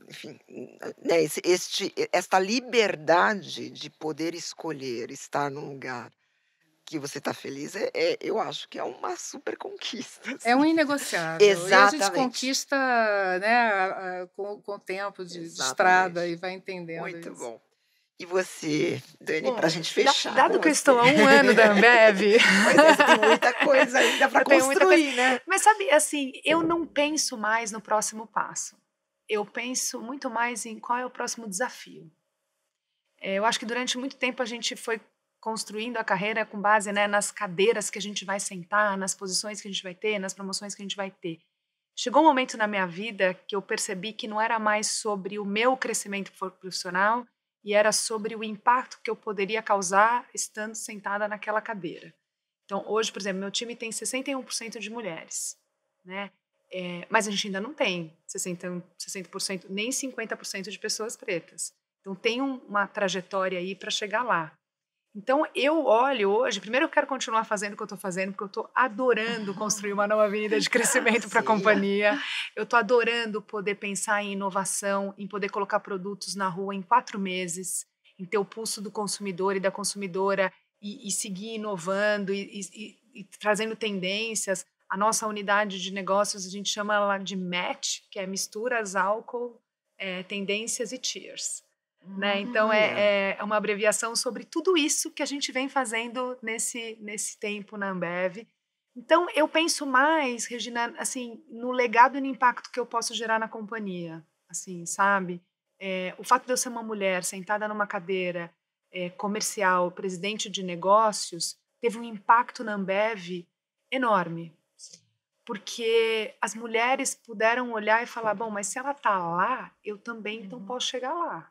enfim, né, esta liberdade de poder escolher estar num lugar que você está feliz, eu acho que é uma super conquista, É um assim. inegociável. E a gente Exatamente, conquista, né, com o tempo de estrada exatamente. e vai entendendo Muito isso. bom. E você, Dani, para a Bom, gente fechar com dado que eu você. estou há um ano da Ambev, Pois é, você tem muita coisa ainda para eu tenho muita coisa. construir, né. Mas sabe, assim, eu não penso mais no próximo passo. Eu penso muito mais em qual é o próximo desafio. Eu acho que durante muito tempo a gente foi construindo a carreira com base, né, nas cadeiras que a gente vai sentar, nas posições que a gente vai ter, nas promoções que a gente vai ter. Chegou um momento na minha vida que eu percebi que não era mais sobre o meu crescimento profissional e era sobre o impacto que eu poderia causar estando sentada naquela cadeira. Então, hoje, por exemplo, meu time tem 61% de mulheres, né? Mas a gente ainda não tem 60% nem 50% de pessoas pretas. Então, tem uma trajetória aí para chegar lá. Então, eu olho hoje, primeiro eu quero continuar fazendo o que eu estou fazendo, porque eu estou adorando construir uma nova avenida de crescimento para a Sim. companhia. Eu estou adorando poder pensar em inovação, em poder colocar produtos na rua em 4 meses, em ter o pulso do consumidor e da consumidora e seguir inovando e trazendo tendências. A nossa unidade de negócios, a gente chama ela de MATCH, que é misturas, álcool, tendências e cheers. Né? Então, Olha, é uma abreviação sobre tudo isso que a gente vem fazendo nesse tempo na Ambev. Então, eu penso mais, Regina, assim, no legado e no impacto que eu posso gerar na companhia, assim, sabe? O fato de eu ser uma mulher sentada numa cadeira comercial, presidente de negócios, teve um impacto na Ambev enorme. porque as mulheres puderam olhar e falar, bom, mas se ela está lá, eu também então posso chegar lá.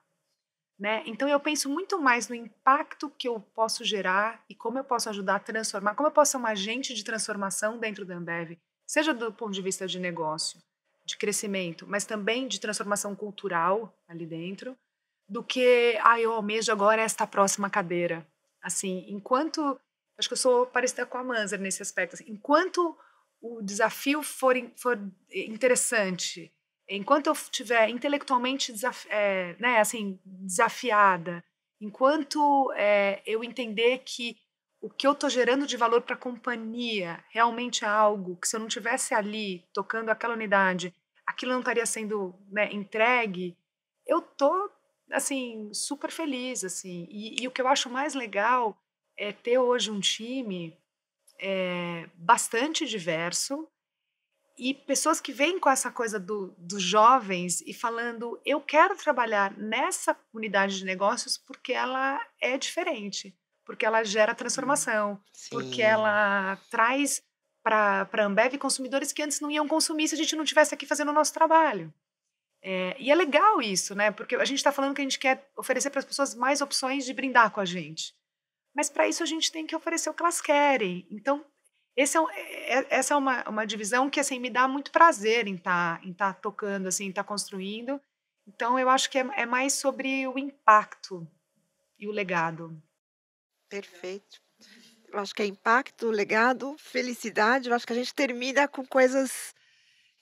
Né? Então eu penso muito mais no impacto que eu posso gerar e como eu posso ajudar a transformar, como eu posso ser um agente de transformação dentro da Ambev, seja do ponto de vista de negócio, de crescimento, mas também de transformação cultural ali dentro, do que, eu almejo agora esta próxima cadeira. Assim, enquanto, acho que eu sou parecida com a Manzar nesse aspecto, assim, enquanto o desafio for interessante, enquanto eu estiver intelectualmente desafiada, enquanto eu entender que o que eu estou gerando de valor para a companhia realmente é algo que, se eu não estivesse ali tocando aquela unidade, aquilo não estaria sendo, né, entregue, eu estou assim, super feliz. Assim. E o que eu acho mais legal é ter hoje um time bastante diverso, e pessoas que vêm com essa coisa dos jovens e falando, eu quero trabalhar nessa unidade de negócios porque ela é diferente, porque ela gera transformação, porque ela traz para a Ambev consumidores que antes não iam consumir se a gente não estivesse aqui fazendo o nosso trabalho. E é legal isso, né? Porque a gente está falando que a gente quer oferecer para as pessoas mais opções de brindar com a gente. Mas para isso a gente tem que oferecer o que elas querem. Então, essa é uma divisão que, assim, me dá muito prazer em tá tocando, assim, em estar construindo. Então, eu acho que é mais sobre o impacto e o legado. Perfeito. Eu acho que é impacto, legado, felicidade. Eu acho que a gente termina com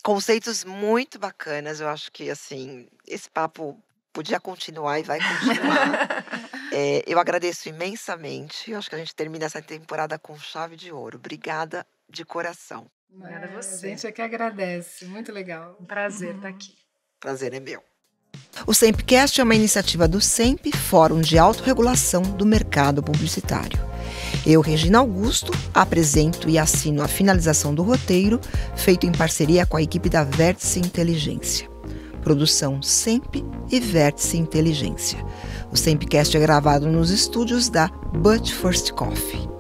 conceitos muito bacanas. Eu acho que, assim, esse papo podia continuar e vai continuar. Eu agradeço imensamente. Eu acho que a gente termina essa temporada com chave de ouro. Obrigada de coração. Obrigada a você. A gente é que agradece. Muito legal. Um prazer estar aqui. Prazer é meu. O Sempcast é uma iniciativa do Semp, Fórum de Autorregulação do Mercado Publicitário. Eu, Regina Augusto, apresento e assino a finalização do roteiro, feito em parceria com a equipe da Vértice Inteligência. Produção Semp e Vértice Inteligência. O Sempcast é gravado nos estúdios da But First Coffee.